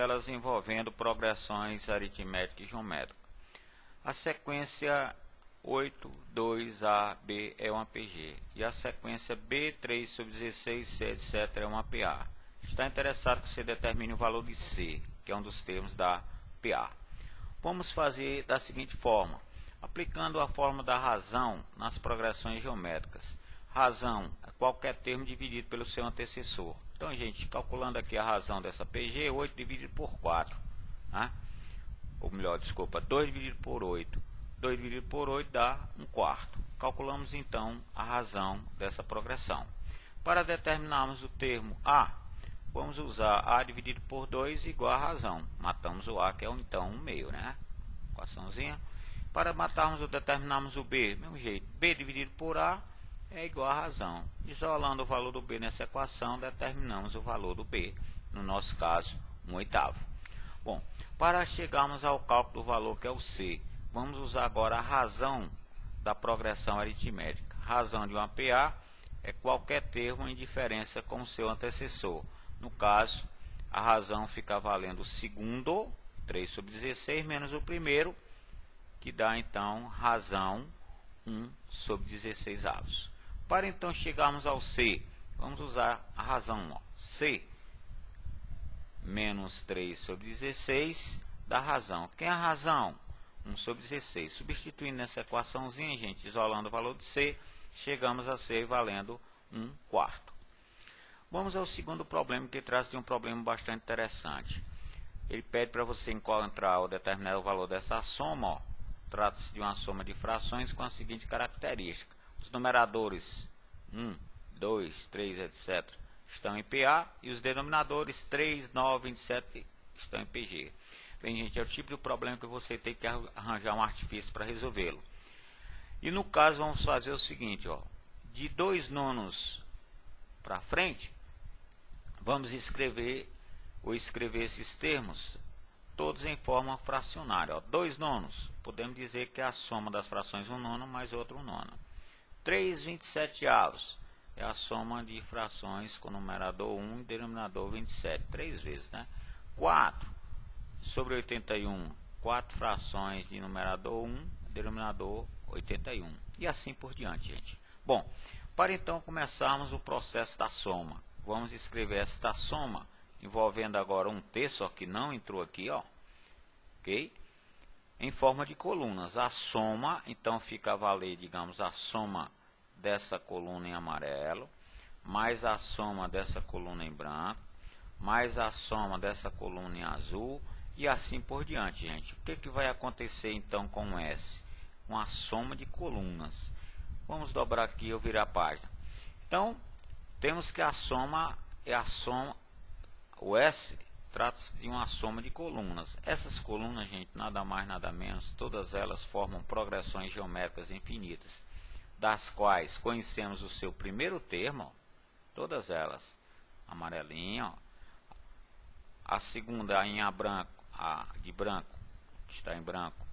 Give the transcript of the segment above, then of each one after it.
delas envolvendo progressões aritméticas e geométricas. A sequência 8, 2A, B é uma PG. E a sequência B, 3 sobre 16, C, etc. é uma PA. Está interessado que você determine o valor de C, que é um dos termos da PA. Vamos fazer da seguinte forma, aplicando a fórmula da razão nas progressões geométricas. Razão é qualquer termo dividido pelo seu antecessor. Então, gente, calculando aqui a razão dessa PG, 8 dividido por 4. Né? Ou melhor, desculpa, 2 dividido por 8. 2 dividido por 8 dá 1/4. Calculamos, então, a razão dessa progressão. Para determinarmos o termo A, vamos usar A dividido por 2 igual a razão. Matamos o A, que é então 1/2, né? Equaçãozinha. Para determinarmos o B, mesmo jeito. B dividido por A é igual a razão. Isolando o valor do B nessa equação, determinamos o valor do B. No nosso caso, 1/8. Bom, para chegarmos ao cálculo do valor que é o C, vamos usar agora a razão da progressão aritmética. Razão de uma PA é qualquer termo em diferença com o seu antecessor. No caso, a razão fica valendo o segundo, 3 sobre 16, menos o primeiro, que dá então razão 1 sobre 16 avos. Para então chegarmos ao C, vamos usar a razão 1. C menos 3 sobre 16 dá razão. Quem é a razão? 1 sobre 16. Substituindo nessa equaçãozinha, gente, isolando o valor de C, chegamos a C valendo 1/4. Vamos ao segundo problema, que traz de um problema bastante interessante. Ele pede para você encontrar ou determinar o valor dessa soma. Trata-se de uma soma de frações com a seguinte característica. Os numeradores 1, 2, 3, etc. estão em PA e os denominadores 3, 9, 27 estão em PG. Bem, gente, é o tipo de problema que você tem que arranjar um artifício para resolvê-lo. E no caso, vamos fazer o seguinte, ó, de 2 nonos para frente, vamos escrever esses termos todos em forma fracionária. 2 nonos, podemos dizer que é a soma das frações 1 nono mais outra 1 nona. 3 27avos é a soma de frações com numerador 1 e denominador 27, 3 vezes, né? 4 sobre 81, 4 frações de numerador 1, denominador 81. E assim por diante, gente. Bom, para então começarmos o processo da soma, vamos escrever esta soma, envolvendo agora 1/3, que não entrou aqui, ó, ok? Em forma de colunas. A soma, então, fica a valer, digamos, a soma dessa coluna em amarelo, mais a soma dessa coluna em branco, mais a soma dessa coluna em azul, e assim por diante, gente. O que vai acontecer, então, com o S? Uma soma de colunas. Vamos dobrar aqui e virar a página. Então, temos que a soma é a soma, o S trata-se de uma soma de colunas. Essas colunas, gente, nada mais, nada menos, todas elas formam progressões geométricas infinitas, das quais conhecemos o seu primeiro termo, ó, todas elas, amarelinha, ó. A segunda em branco, a de branco, que está em branco,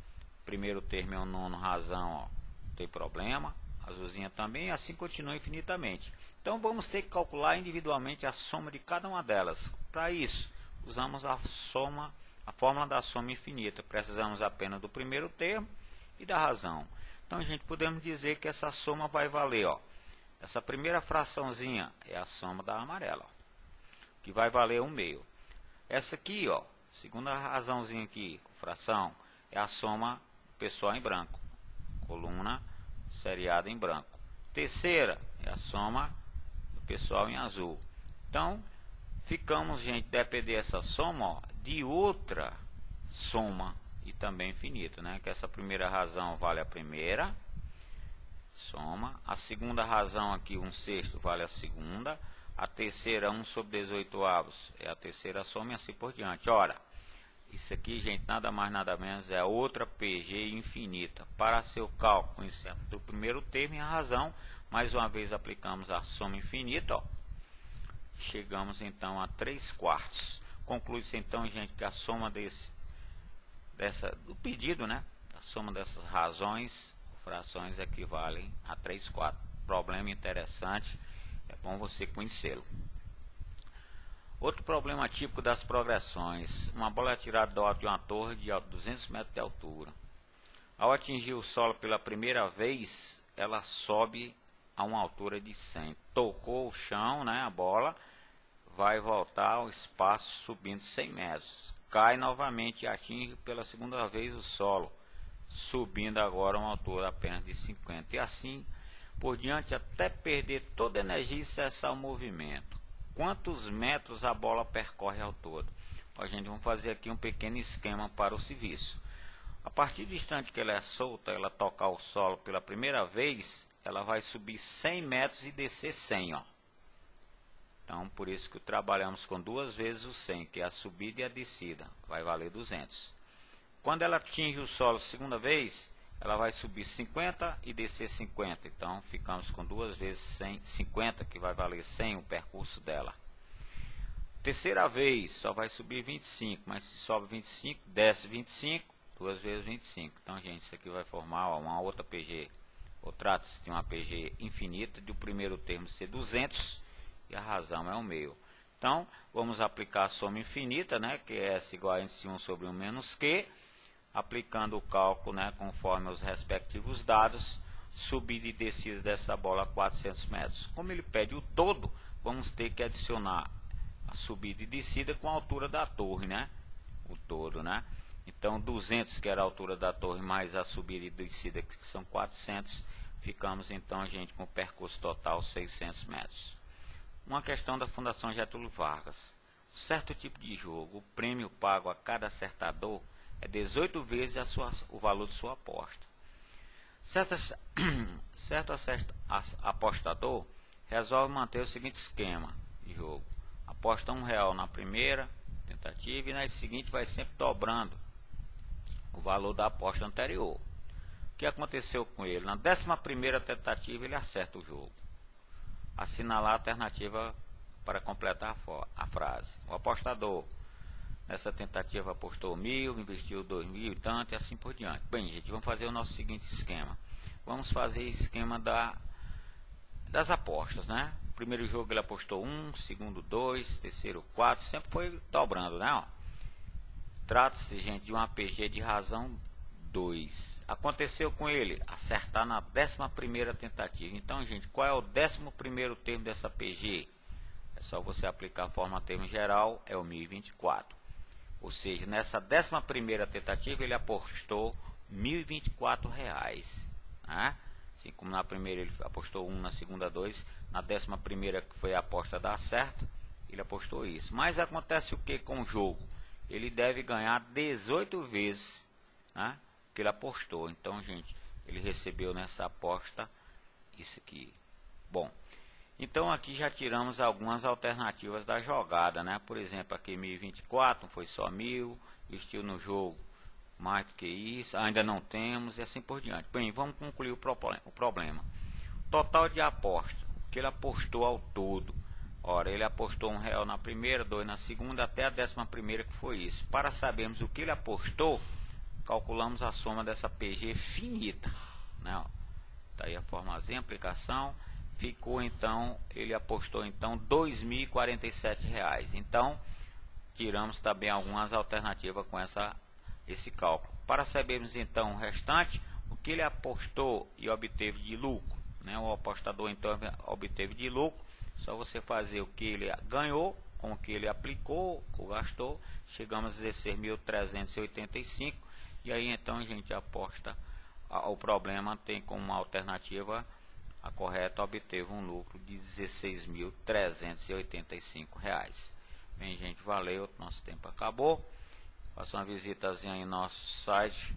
primeiro termo é o nono razão, ó, não tem problema, azulzinha também, e assim continua infinitamente. Então vamos ter que calcular individualmente a soma de cada uma delas. Para isso, usamos a fórmula da soma infinita. Precisamos apenas do primeiro termo e da razão. Então, gente, podemos dizer que essa soma vai valer, ó, essa primeira fraçãozinha é a soma da amarela, ó, que vai valer 1/2. Essa aqui, ó, segunda razãozinha aqui, fração, é a soma pessoal em branco, coluna seriada em branco. Terceira é a soma do pessoal em azul. Então, ficamos, gente, depender dessa soma, ó, de outra soma e também infinita, né? Que essa primeira razão vale a primeira soma, a segunda razão aqui, 1/6, vale a segunda, a terceira, 1 sobre 18avos, é a terceira soma e assim por diante. Ora, isso aqui, gente, nada mais nada menos é outra PG infinita. Para seu cálculo, conhecemos do primeiro termo e a razão, mais uma vez aplicamos a soma infinita, ó. Chegamos então a 3/4. Conclui-se então, gente, que a soma do pedido, né? A soma dessas razões, frações equivalem a 3/4. Problema interessante, é bom você conhecê-lo. Outro problema típico das progressões: uma bola é tirada do alto de uma torre de 200 metros de altura. Ao atingir o solo pela primeira vez, ela sobe a uma altura de 100. Tocou o chão, né, a bola, vai voltar ao espaço subindo 100 metros. Cai novamente e atinge pela segunda vez o solo, subindo agora a uma altura apenas de 50. E assim por diante até perder toda a energia e cessar o movimento. Quantos metros a bola percorre ao todo? A gente vamos fazer aqui um pequeno esquema para o serviço. A partir do instante que ela é solta, ela tocar o solo pela primeira vez, ela vai subir 100 metros e descer 100, ó. Então, por isso que trabalhamos com duas vezes o 100, que é a subida e a descida, vai valer 200. Quando ela atinge o solo segunda vez, ela vai subir 50 e descer 50. Então, ficamos com duas vezes 100, 50, que vai valer 100 o percurso dela. Terceira vez, só vai subir 25, mas se sobe 25, desce 25, duas vezes 25. Então, gente, isso aqui vai formar uma outra PG. Ou trata-se de uma PG infinita, do primeiro termo ser 200 e a razão é o meio. Então, vamos aplicar a soma infinita, né, que é S igual a índice 1 sobre 1 menos Q, aplicando o cálculo, né, conforme os respectivos dados, subida e descida dessa bola a 400 metros. Como ele pede o todo, vamos ter que adicionar a subida e descida com a altura da torre, né, o todo, né. Então, 200, que era a altura da torre, mais a subida e descida, que são 400, ficamos, então, gente, com o percurso total 600 metros. Uma questão da Fundação Getúlio Vargas. Certo tipo de jogo, o prêmio pago a cada acertador é 18 vezes o valor de sua aposta. Certo apostador resolve manter o seguinte esquema de jogo. Aposta R$1 na primeira tentativa e na seguinte vai sempre dobrando o valor da aposta anterior. O que aconteceu com ele? Na 11ª tentativa ele acerta o jogo. Assinalar a alternativa para completar a frase. O apostador nessa tentativa apostou 1.000, investiu 2.000 e tanto e assim por diante. Bem, gente, vamos fazer o nosso seguinte esquema. Vamos fazer esquema das apostas, né? Primeiro jogo ele apostou 1, segundo 2, terceiro 4, sempre foi dobrando, né? Trata-se, gente, de um APG de razão 2. Aconteceu com ele acertar na 11ª tentativa. Então, gente, qual é o 11º termo dessa APG? É só você aplicar a forma termo geral, é o 1024. Ou seja, nessa 11ª tentativa ele apostou R$1.024, né? Assim como na primeira ele apostou 1, na segunda 2, na 11ª, que foi a aposta da certa, ele apostou isso. Mas acontece o que com o jogo? Ele deve ganhar 18 vezes, né, que ele apostou. Então, gente, ele recebeu nessa aposta isso aqui. Bom, então aqui já tiramos algumas alternativas da jogada, né? Por exemplo, aqui 1024, foi só 1.000, investiu no jogo mais do que isso, ainda não temos e assim por diante. Bem, vamos concluir o problema. Total de aposta, que ele apostou ao todo. Ora, ele apostou R$1 na primeira, 2 na segunda, até a 11ª, que foi isso. Para sabermos o que ele apostou, calculamos a soma dessa PG finita, né? Tá aí a formazinha, aplicação. Ficou então, ele apostou então R$2.047. Então, tiramos também algumas alternativas com esse cálculo. Para sabermos então o restante, o que ele apostou e obteve de lucro, né? O apostador então obteve de lucro. Só você fazer o que ele ganhou com o que ele aplicou ou gastou, chegamos a 16.385. E aí então a gente aposta, o problema tem como alternativa a correta, obteve um lucro de R$16.385. Bem, gente, valeu, nosso tempo acabou. Faça uma visitazinha em nosso site